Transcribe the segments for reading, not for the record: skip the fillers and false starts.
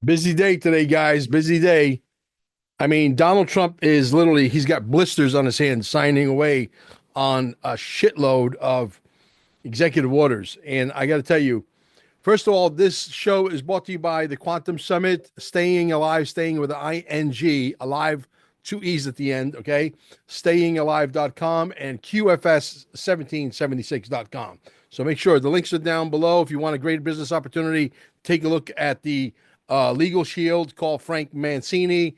Busy day today, guys. Busy day. I mean, Donald Trump is literally, he's got blisters on his hands signing away on a shitload of executive orders. And I got to tell you, first of all, this show is brought to you by the Quantum Summit, Staying Alive, staying with an ING, alive, two E's at the end, okay? Stayingalive.com and QFS1776.com. So make sure the links are down below. If you want a great business opportunity, take a look at the Legal Shield. Call Frank Mancini.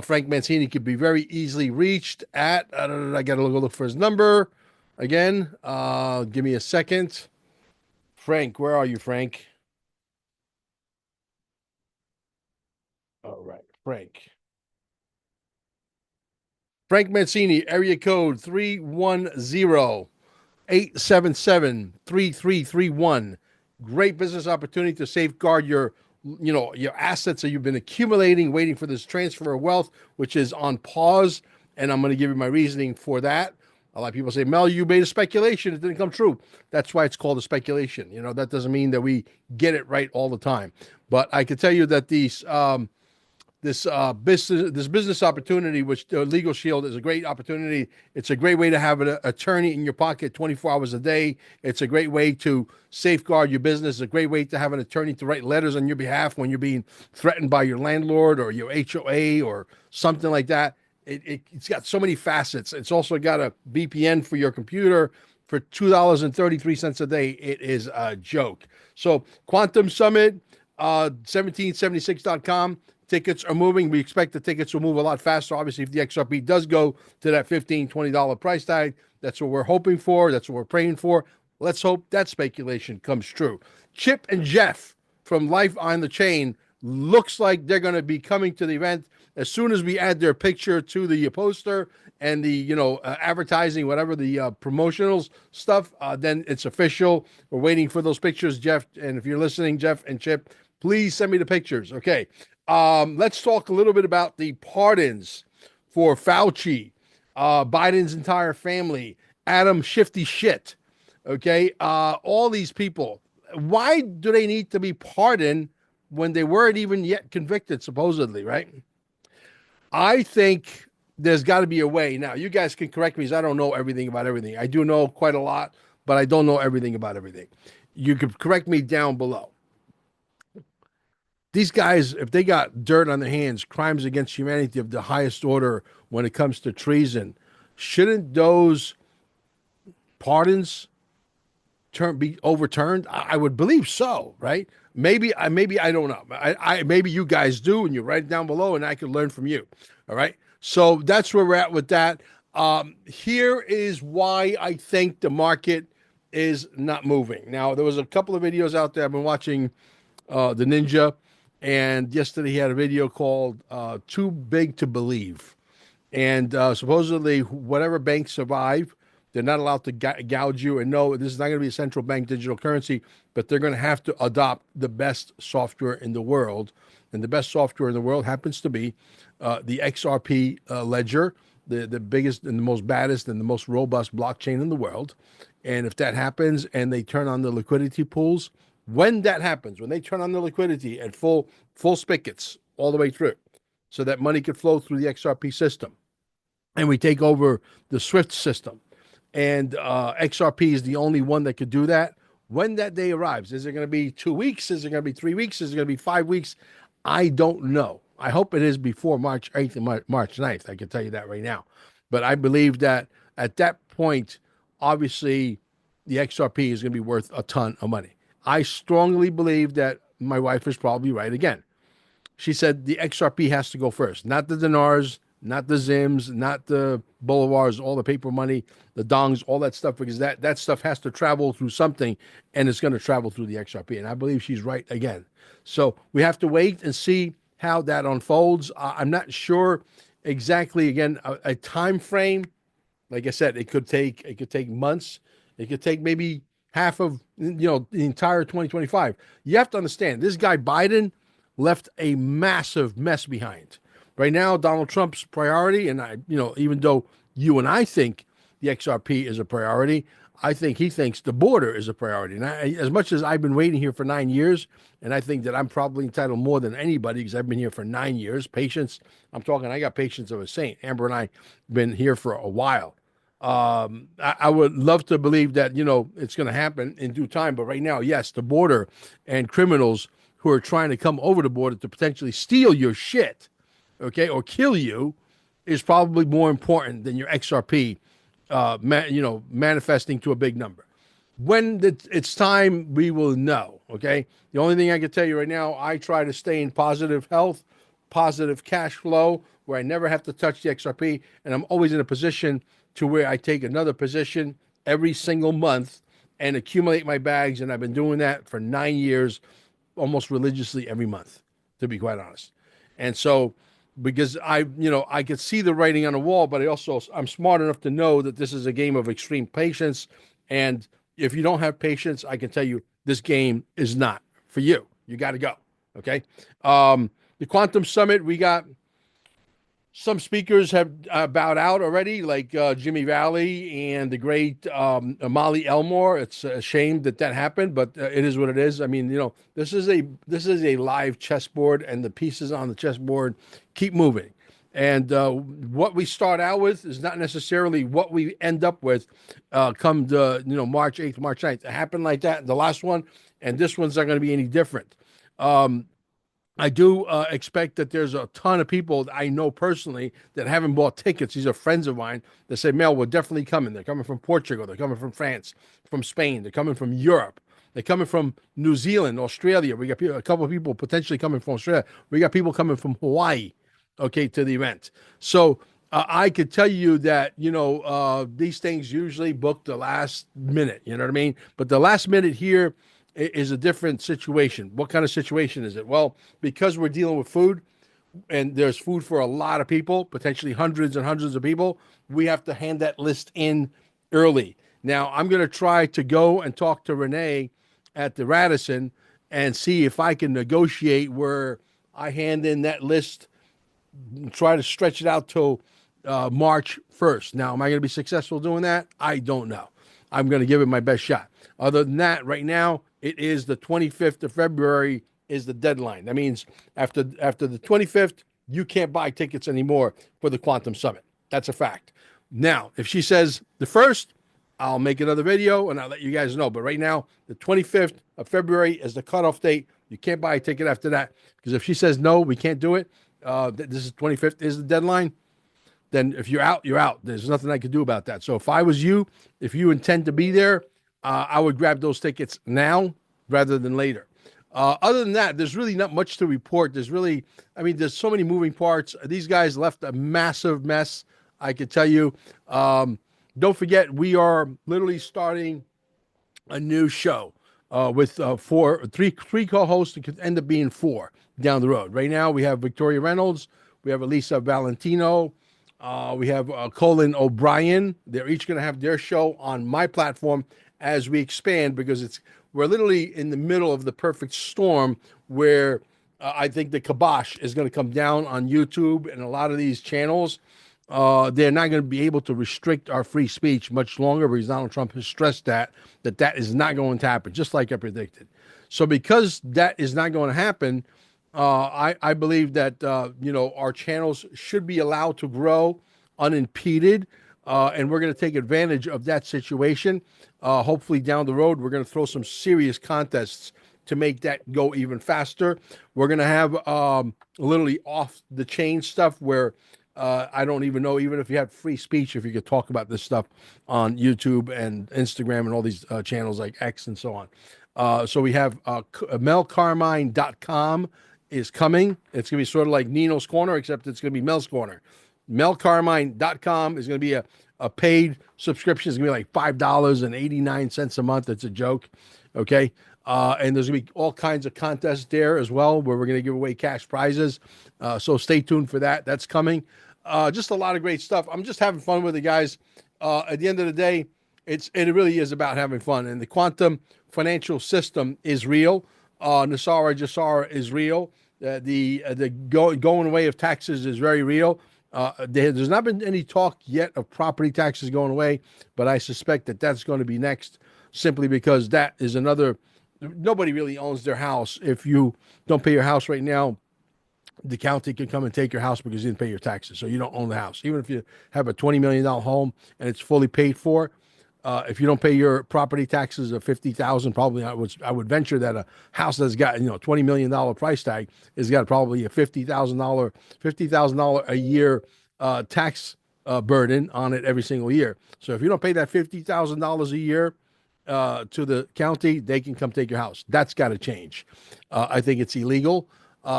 Frank Mancini could be very easily reached at, I got to look for his number again. Give me a second. Frank, where are you, Frank? All right, Frank. Frank Mancini, area code 310-877-3331. Great business opportunity to safeguard your assets that you've been accumulating, waiting for this transfer of wealth, which is on pause. And I'm going to give you my reasoning for that. A lot of people say, Mel, you made a speculation. It didn't come true. That's why it's called a speculation. That doesn't mean that we get it right all the time. But I can tell you that this business opportunity, which Legal Shield is a great opportunity. It's a great way to have an attorney in your pocket 24 hours a day. It's a great way to safeguard your business. It's a great way to have an attorney to write letters on your behalf when you're being threatened by your landlord or your HOA or something like that. It's got so many facets. It's also got a VPN for your computer for $2.33 a day. It is a joke. So Quantum Summit, 1776.com. Tickets are moving. We expect the tickets will move a lot faster. Obviously, if the XRP does go to that $15-20 price tag, that's what we're hoping for. That's what we're praying for. Let's hope that speculation comes true. Chip and Jeff from Life on the Chain looks like they're going to be coming to the event as soon as we add their picture to the poster and the advertising, whatever the promotional stuff. Then it's official. We're waiting for those pictures, Jeff. And if you're listening, Jeff and Chip, please send me the pictures. Okay. Let's talk a little bit about the pardons for Fauci, Biden's entire family, Adam Shifty Shit. Okay. All these people. Why do they need to be pardoned when they weren't even yet convicted, supposedly, right? I think there's got to be a way. Now, you guys can correct me because I don't know everything about everything. I do know quite a lot, but I don't know everything about everything. You could correct me down below. These guys, if they got dirt on their hands, crimes against humanity of the highest order when it comes to treason, shouldn't those pardons be overturned? I would believe so, right? Maybe I don't know. Maybe you guys do, and you write it down below, and I could learn from you. All right. So that's where we're at with that. Here is why I think the market is not moving. Now, there was a couple of videos out there. I've been watching the Ninja, and yesterday he had a video called "Too Big to Believe," and supposedly whatever banks survive, they're not allowed to gouge you. And no, this is not going to be a central bank digital currency, but they're going to have to adopt the best software in the world. And the best software in the world happens to be the XRP ledger, the biggest and the most baddest and the most robust blockchain in the world. And if that happens and they turn on the liquidity pools, when that happens, when they turn on the liquidity at full spigots all the way through, so that money could flow through the XRP system, and we take over the SWIFT system, and XRP is the only one that could do that. When that day arrives, is it going to be 2 weeks? Is it going to be 3 weeks? Is it going to be 5 weeks? I don't know. I hope it is before March 8th and March 9th. I can tell you that right now. But I believe that at that point, obviously, the XRP is going to be worth a ton of money. I strongly believe that my wife is probably right again. She said the XRP has to go first, not the dinars, not the Zims, not the Bolivars, all the paper money, the dongs, all that stuff, because that stuff has to travel through something, and it's going to travel through the XRP. And I believe she's right again. So we have to wait and see how that unfolds. I'm not sure exactly. Again, a time frame. Like I said, it could take months. It could take maybe half of the entire 2025. You have to understand, this guy Biden left a massive mess behind. Right now, Donald Trump's priority, and even though you and I think the XRP is a priority, I think he thinks the border is a priority. And as much as I've been waiting here for 9 years, and I think that I'm probably entitled more than anybody because I've been here for 9 years. Patience, I'm talking, I got patience of a saint. Amber and I been here for a while. I would love to believe that, it's going to happen in due time. But right now, yes, the border and criminals who are trying to come over the border to potentially steal your shit, okay, or kill you is probably more important than your XRP, manifesting to a big number. When it's time, we will know, okay? The only thing I can tell you right now, I try to stay in positive health, positive cash flow, where I never have to touch the XRP, and I'm always in a position to where I take another position every single month and accumulate my bags, and I've been doing that for 9 years, almost religiously every month, to be quite honest. And so, because I could see the writing on the wall, but I'm smart enough to know that this is a game of extreme patience. And if you don't have patience, I can tell you this game is not for you. You got to go. Okay. The Quantum Summit, we got some speakers have bowed out already, like Jimmy Valley and the great Molly Elmore. It's a shame that happened, but it is what it is. I mean, this is a live chessboard, and the pieces on the chessboard keep moving. And what we start out with is not necessarily what we end up with come the March 8th, March 9th. It happened like that, the last one, and this one's not going to be any different. I do expect that there's a ton of people that I know personally that haven't bought tickets. These are friends of mine that say, Mel, we're definitely coming. They're coming from Portugal. They're coming from France, from Spain. They're coming from Europe. They're coming from New Zealand, Australia. We got a couple of people potentially coming from Australia. We got people coming from Hawaii, okay, to the event. So I could tell you that, these things usually book the last minute, you know what I mean? But the last minute here is a different situation. What kind of situation is it? Well, because we're dealing with food and there's food for a lot of people, potentially hundreds and hundreds of people, we have to hand that list in early. Now, I'm going to try to go and talk to Renee at the Radisson and see if I can negotiate where I hand in that list, try to stretch it out till March 1st. Now, am I going to be successful doing that? I don't know. I'm going to give it my best shot. Other than that, right now, it is the 25th of February is the deadline. That means after the 25th, you can't buy tickets anymore for the Quantum Summit. That's a fact. Now, if she says the 1st, I'll make another video and I'll let you guys know. But right now, the 25th of February is the cutoff date. You can't buy a ticket after that, because if she says no, we can't do it. This is 25th is the deadline. Then if you're out, you're out. There's nothing I can do about that. So if I was you, if you intend to be there, I would grab those tickets now rather than later. Other than that, there's really not much to report. There's so many moving parts. These guys left a massive mess, I could tell you. Don't forget, we are literally starting a new show with three co-hosts. It could end up being 4 down the road. Right now, we have Victoria Reynolds. We have Elisa Valentino. We have Colin O'Brien. They're each going to have their show on my platform as we expand, because we're literally in the middle of the perfect storm where I think the kibosh is going to come down on YouTube and a lot of these channels. They're not going to be able to restrict our free speech much longer, because Donald Trump has stressed that is not going to happen, just like I predicted. So because that is not going to happen, I believe that our channels should be allowed to grow unimpeded, and we're going to take advantage of that situation. Hopefully down the road, we're going to throw some serious contests to make that go even faster. We're going to have literally off the chain stuff where I don't even know, even if you have free speech, if you could talk about this stuff on YouTube and Instagram and all these channels like X and so on. So we have melcarmine.com is coming. It's going to be sort of like Nino's Corner, except it's going to be Mel's Corner. melcarmine.com is going to be a paid subscription. It's going to be like $5.89 a month. It's a joke. Okay. And there's going to be all kinds of contests there as well, where we're going to give away cash prizes. So stay tuned for that. That's coming. Just a lot of great stuff. I'm just having fun with it, guys. At the end of the day, it really is about having fun. And the quantum financial system is real. Nasara Jasara is real. The going away of taxes is very real. There's not been any talk yet of property taxes going away, but I suspect that that's going to be next, simply because that is another. Nobody really owns their house. If you don't pay your house right now, the county can come and take your house because you didn't pay your taxes. So you don't own the house. Even if you have a $20 million home and it's fully paid for, if you don't pay your property taxes of 50,000, probably I would venture that a house that's got $20 million price tag has got probably a $50,000 a year tax burden on it every single year. So if you don't pay that $50,000 a year to the county, they can come take your house. That's got to change. I think it's illegal.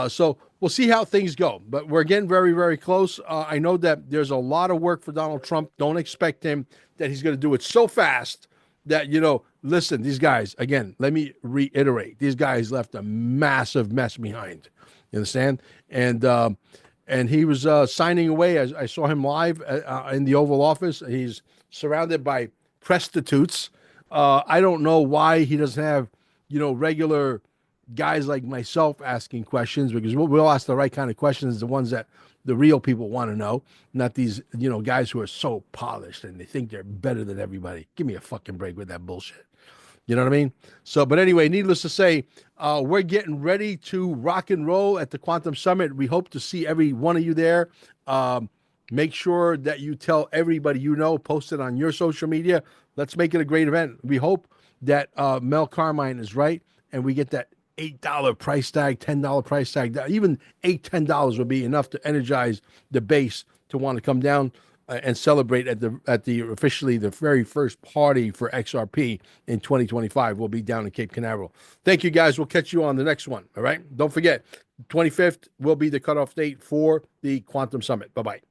So we'll see how things go, but we're getting very, very close. I know that there's a lot of work for Donald Trump. Don't expect that he's going to do it so fast that, listen, these guys, again, let me reiterate, these guys left a massive mess behind. You understand? And he was signing away. I saw him live in the Oval Office. He's surrounded by prostitutes. I don't know why he doesn't have, regular guys like myself asking questions, because we'll ask the right kind of questions, the ones that the real people want to know, not these, guys who are so polished and they think they're better than everybody. Give me a fucking break with that bullshit. You know what I mean? So, but anyway, needless to say, we're getting ready to rock and roll at the Quantum Summit. We hope to see every one of you there. Make sure that you tell everybody post it on your social media. Let's make it a great event. We hope that Mel Carmine is right and we get that $8 price tag, $10 price tag. Even $10 would be enough to energize the base to want to come down and celebrate at the officially the very first party for XRP in 2025. We'll be down in Cape Canaveral. Thank you, guys. We'll catch you on the next one. All right. Don't forget, 25th will be the cutoff date for the Quantum Summit. Bye-bye.